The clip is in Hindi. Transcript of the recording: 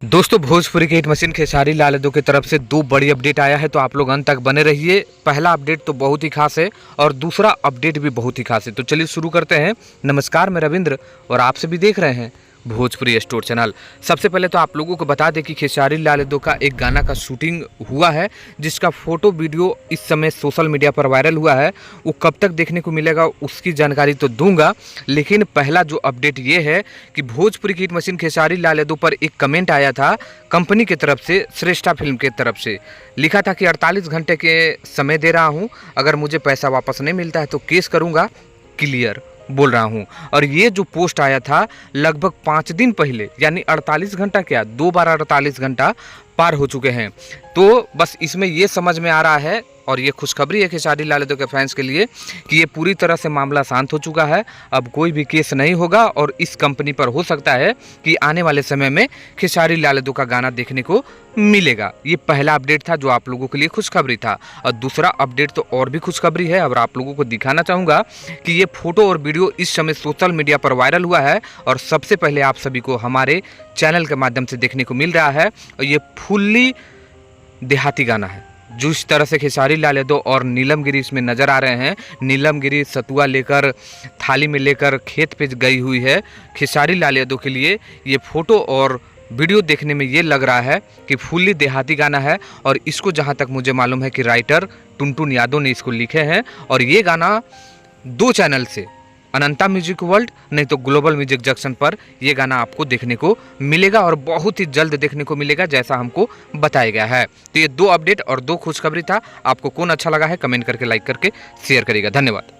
दोस्तों भोजपुरी के हिट मशीन खेसारी लाल यादव की तरफ से दो बड़ी अपडेट आया है, तो आप लोग अंत तक बने रहिए। पहला अपडेट तो बहुत ही खास है और दूसरा अपडेट भी बहुत ही खास है। तो चलिए शुरू करते हैं। नमस्कार, मैं रविंद्र और आप सभी देख रहे हैं भोजपुरी स्टोर चैनल। सबसे पहले तो आप लोगों को बता दें कि खेसारी लाल यादव का एक गाना का शूटिंग हुआ है, जिसका फोटो वीडियो इस समय सोशल मीडिया पर वायरल हुआ है। वो कब तक देखने को मिलेगा उसकी जानकारी तो दूंगा, लेकिन पहला जो अपडेट ये है कि भोजपुरी की हिट मशीन खेसारी लाल यादव पर एक कमेंट आया था कंपनी की तरफ से, श्रेष्ठा फिल्म की तरफ से। लिखा था कि 48 घंटे के समय दे रहा हूँ, अगर मुझे पैसा वापस नहीं मिलता है तो केस करूँगा, क्लियर बोल रहा हूं। और ये जो पोस्ट आया था लगभग 5 दिन पहले, यानी 48 घंटा क्या, 2 बार 48 घंटा पार हो चुके हैं। तो बस इसमें ये समझ में आ रहा है और ये खुशखबरी है खेसारी लाल यादव के फैंस के लिए कि ये पूरी तरह से मामला शांत हो चुका है। अब कोई भी केस नहीं होगा और इस कंपनी पर हो सकता है कि आने वाले समय में खेसारी लाल यादव का गाना देखने को मिलेगा। ये पहला अपडेट था जो आप लोगों के लिए खुशखबरी था। और दूसरा अपडेट तो और भी खुशखबरी है और आप लोगों को दिखाना चाहूँगा कि ये फोटो और वीडियो इस समय सोशल मीडिया पर वायरल हुआ है और सबसे पहले आप सभी को हमारे चैनल के माध्यम से देखने को मिल रहा है। और ये फुल्ली देहाती गाना है। जिस तरह से खेसारी लाल यादव और नीलम गिरी इसमें नज़र आ रहे हैं, नीलम गिरी सतुआ लेकर थाली में लेकर खेत पे गई हुई है। खेसारी लाल यादव के लिए ये फोटो और वीडियो देखने में ये लग रहा है कि फुल्ली देहाती गाना है। और इसको जहाँ तक मुझे मालूम है कि राइटर टुनटुन यादव ने इसको लिखे हैं। और ये गाना 2 चैनल से, अनंता म्यूजिक वर्ल्ड नहीं तो ग्लोबल म्यूजिक जंक्शन पर ये गाना आपको देखने को मिलेगा और बहुत ही जल्द देखने को मिलेगा, जैसा हमको बताया गया है। तो ये 2 अपडेट और 2 खुशखबरी था। आपको कौन अच्छा लगा है कमेंट करके, लाइक करके शेयर करिएगा। धन्यवाद।